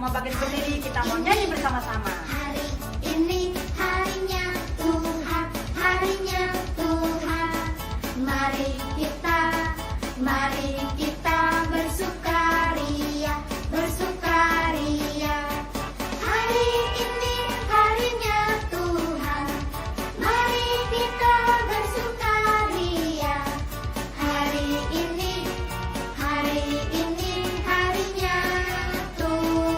semua bangkit berdiri, kita mau nyanyi bersama-sama. Hari ini harinya Tuhan, harinya Tuhan. Mari kita bersukaria, bersukaria. Hari ini harinya Tuhan, mari kita bersukaria. Hari ini harinya Tuhan.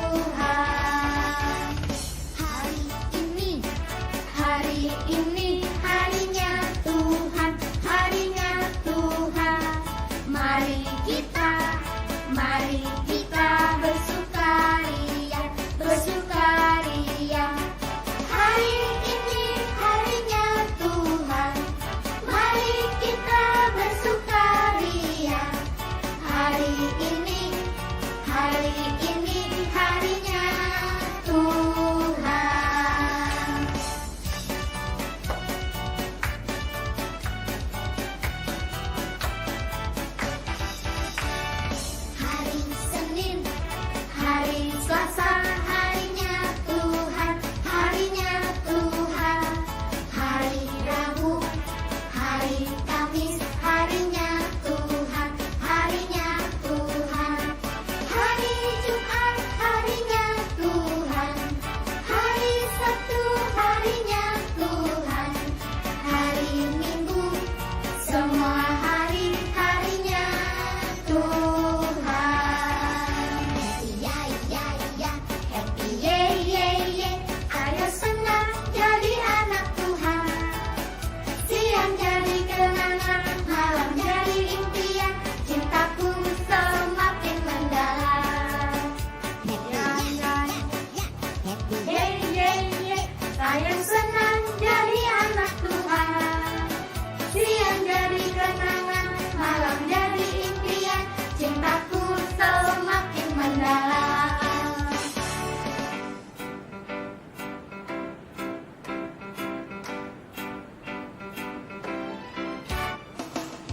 Hari ini harinya Tuhan, harinya Tuhan. Mari kita bersukaria, bersukaria. Hari ini harinya Tuhan, mari kita bersukaria. Hari ini harinya Tuhan. Hari Senin, hari Selasa, harinya Tuhan, harinya Tuhan. Hari Rabu, hari Kamis, harinya Tuhan, harinya Tuhan. Hari Jumat, harinya Tuhan. Hari Sabtu, harinya Tuhan. Hari Minggu, semua harinya Tuhan. Happy yeah. Ayo senang jadi anak Tuhan. Siang jadi kenangan, malam jadi impian. Cintaku semakin mendalam. Saya senang jadi anak Tuhan. Siang jadi kenangan, malam jadi impian. Cintaku semakin mendalam.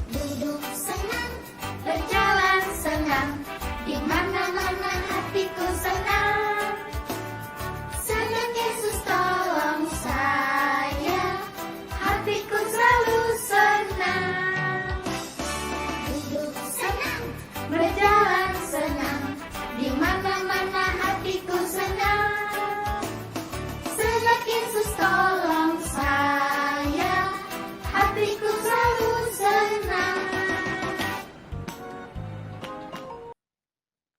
Duduk senang, berjalan senang, di mana-mana hatiku senang. Senang Yesus tolong saya, hatiku selalu senang. Duduk senang, berjalan senang, di mana-mana hatiku senang. Senang Yesus tolong saya, hatiku selalu senang.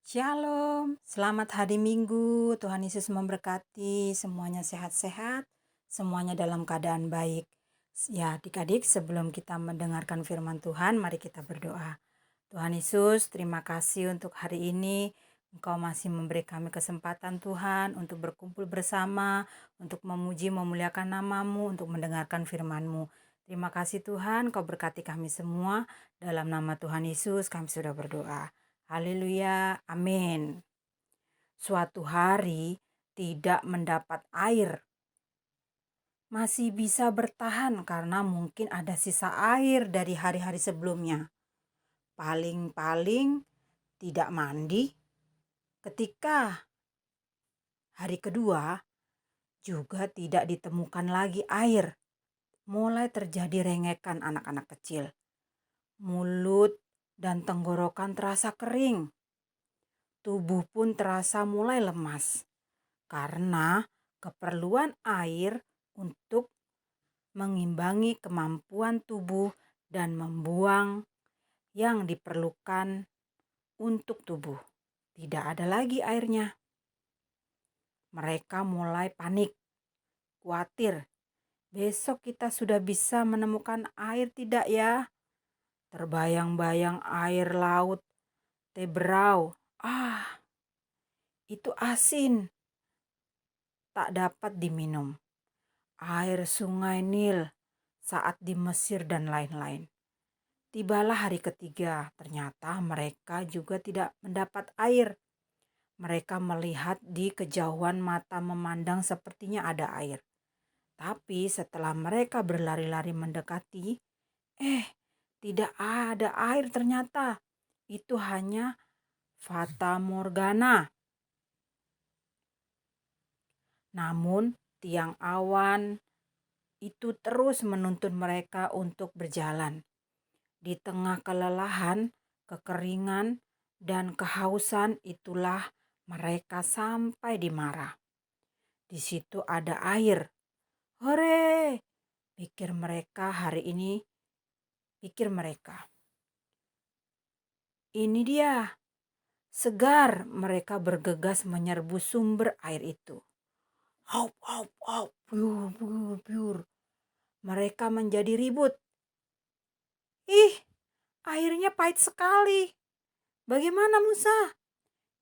Shalom, selamat hari Minggu. Tuhan Yesus memberkati, semuanya sehat-sehat, semuanya dalam keadaan baik. Ya, adik-adik, sebelum kita mendengarkan firman Tuhan, mari kita berdoa. Tuhan Yesus, terima kasih untuk hari ini. Engkau masih memberi kami kesempatan Tuhan untuk berkumpul bersama, untuk memuji, memuliakan nama-Mu, untuk mendengarkan firman-Mu. Terima kasih Tuhan, Kau berkati kami semua. Dalam nama Tuhan Yesus kami sudah berdoa. Haleluya, amin. Suatu hari tidak mendapat air, masih bisa bertahan karena mungkin ada sisa air dari hari-hari sebelumnya. Paling-paling tidak mandi. Ketika hari kedua juga tidak ditemukan lagi air. Mulai terjadi rengekan anak-anak kecil. Mulut dan tenggorokan terasa kering. Tubuh pun terasa mulai lemas karena keperluan air untuk mengimbangi kemampuan tubuh dan membuang yang diperlukan untuk tubuh. Tidak ada lagi airnya. Mereka mulai panik, khawatir. Besok kita sudah bisa menemukan air tidak ya? Terbayang-bayang air laut Tebrau. Itu asin. Tak dapat diminum. Air sungai Nil saat di Mesir dan lain-lain. Tibalah hari ketiga, ternyata mereka juga tidak mendapat air. Mereka melihat di kejauhan mata memandang sepertinya ada air. Tapi setelah mereka berlari-lari mendekati, tidak ada air ternyata. Itu hanya fata morgana. Namun tiang awan itu terus menuntun mereka untuk berjalan. Di tengah kelelahan, kekeringan, dan kehausan itulah mereka sampai di Marah. Di situ ada air. Hore! Pikir mereka hari ini, pikir mereka. Ini dia, segar mereka bergegas menyerbu sumber air itu. Haup, haup, haup, biur, biur, biur. Mereka menjadi ribut. Ih, airnya pahit sekali. Bagaimana Musa?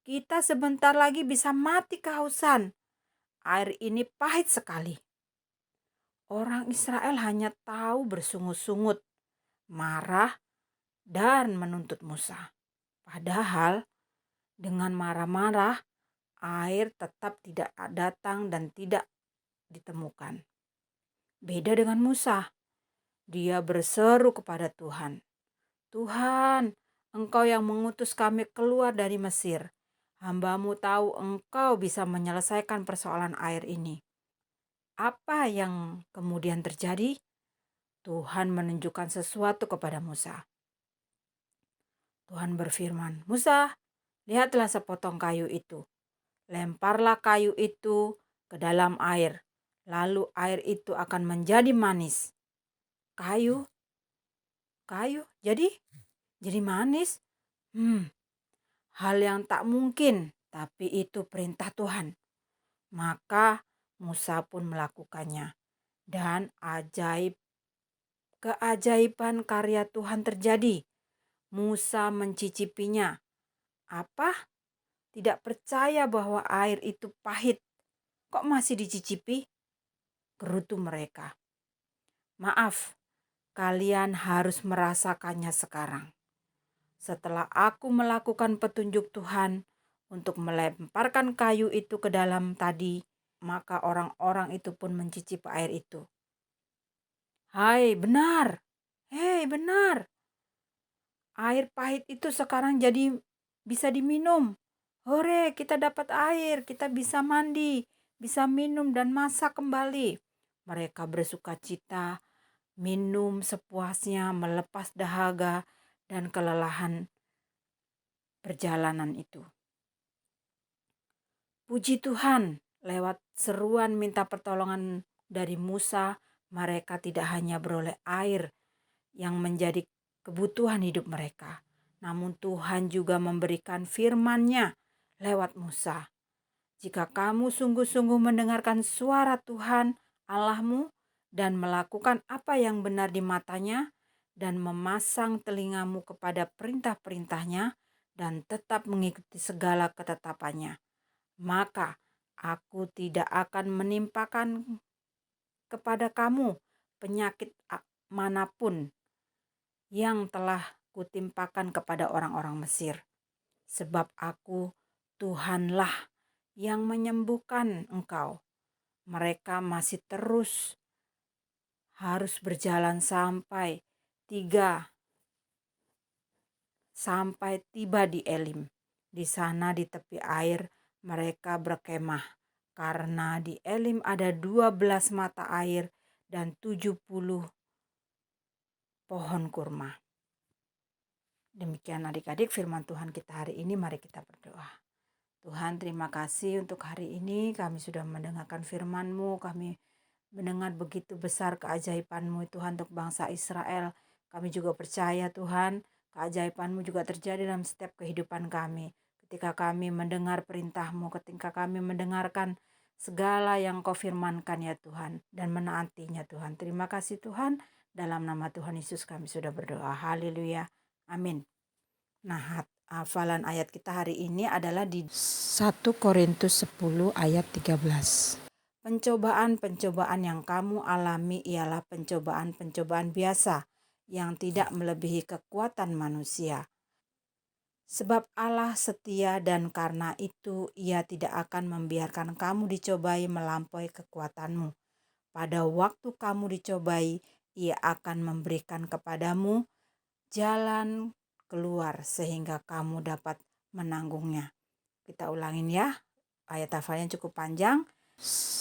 Kita sebentar lagi bisa mati kehausan. Air ini pahit sekali. Orang Israel hanya tahu bersungut-sungut, marah, dan menuntut Musa. Padahal dengan marah-marah, air tetap tidak datang dan tidak ditemukan. Beda dengan Musa, dia berseru kepada Tuhan. Tuhan, Engkau yang mengutus kami keluar dari Mesir. Hamba-Mu tahu Engkau bisa menyelesaikan persoalan air ini. Apa yang kemudian terjadi? Tuhan menunjukkan sesuatu kepada Musa. Tuhan berfirman, Musa, lihatlah sepotong kayu itu. Lemparlah kayu itu ke dalam air. Lalu air itu akan menjadi manis. Kayu, jadi manis. Hal yang tak mungkin, tapi itu perintah Tuhan. Maka Musa pun melakukannya. Dan keajaiban karya Tuhan terjadi. Musa mencicipinya. Apa? Tidak percaya bahwa air itu pahit. Kok masih dicicipi? Gerutu mereka. Maaf, kalian harus merasakannya sekarang. Setelah aku melakukan petunjuk Tuhan untuk melemparkan kayu itu ke dalam tadi, maka orang-orang itu pun mencicipi air itu. Hei, benar. Air pahit itu sekarang jadi bisa diminum. Hore, kita dapat air, kita bisa mandi, bisa minum dan masak kembali. Mereka bersuka cita, minum sepuasnya, melepas dahaga dan kelelahan perjalanan itu. Puji Tuhan, lewat seruan minta pertolongan dari Musa, mereka tidak hanya beroleh air yang menjadi kebutuhan hidup mereka, namun Tuhan juga memberikan firman-Nya lewat Musa. Jika kamu sungguh-sungguh mendengarkan suara Tuhan Allahmu dan melakukan apa yang benar di matanya dan memasang telingamu kepada perintah-perintahnya dan tetap mengikuti segala ketetapannya, maka aku tidak akan menimpakan kepada kamu penyakit manapun yang telah kutimpakan kepada orang-orang Mesir. Sebab aku, Tuhanlah, yang menyembuhkan engkau. Mereka masih terus harus berjalan sampai tiba di Elim. Di sana di tepi air mereka berkemah. Karena di Elim ada 12 mata air dan 70 pohon kurma. Demikian adik-adik firman Tuhan kita hari ini, mari kita berdoa. Tuhan, terima kasih untuk hari ini kami sudah mendengarkan firman-Mu, kami mendengar begitu besar keajaiban-Mu Tuhan untuk bangsa Israel. Kami juga percaya Tuhan, keajaiban-Mu juga terjadi dalam setiap kehidupan kami. Ketika kami mendengar perintah-Mu, ketika kami mendengarkan segala yang Kau firmankan ya Tuhan, dan menaatinya Tuhan. Terima kasih Tuhan, dalam nama Tuhan Yesus kami sudah berdoa. Haleluya. Amin. Nah, hafalan ayat kita hari ini adalah di 1 Korintus 10 ayat 13. Pencobaan-pencobaan yang kamu alami ialah pencobaan-pencobaan biasa yang tidak melebihi kekuatan manusia. Sebab Allah setia dan karena itu Ia tidak akan membiarkan kamu dicobai melampaui kekuatanmu. Pada waktu kamu dicobai, Ia akan memberikan kepadamu jalan keluar sehingga kamu dapat menanggungnya. Kita ulangin ya, ayat hafalnya cukup panjang.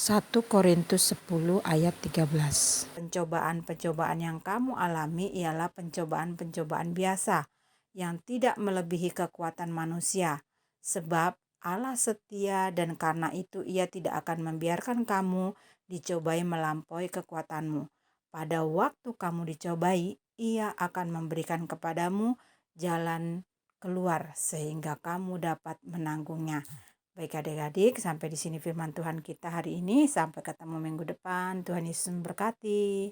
1 Korintus 10 ayat 13. Pencobaan-pencobaan yang kamu alami ialah pencobaan-pencobaan biasa yang tidak melebihi kekuatan manusia. Sebab Allah setia dan karena itu Ia tidak akan membiarkan kamu dicobai melampaui kekuatanmu. Pada waktu kamu dicobai, Ia akan memberikan kepadamu jalan keluar sehingga kamu dapat menanggungnya. Baik adik-adik, sampai di sini firman Tuhan kita hari ini. Sampai ketemu minggu depan. Tuhan Yesus memberkati.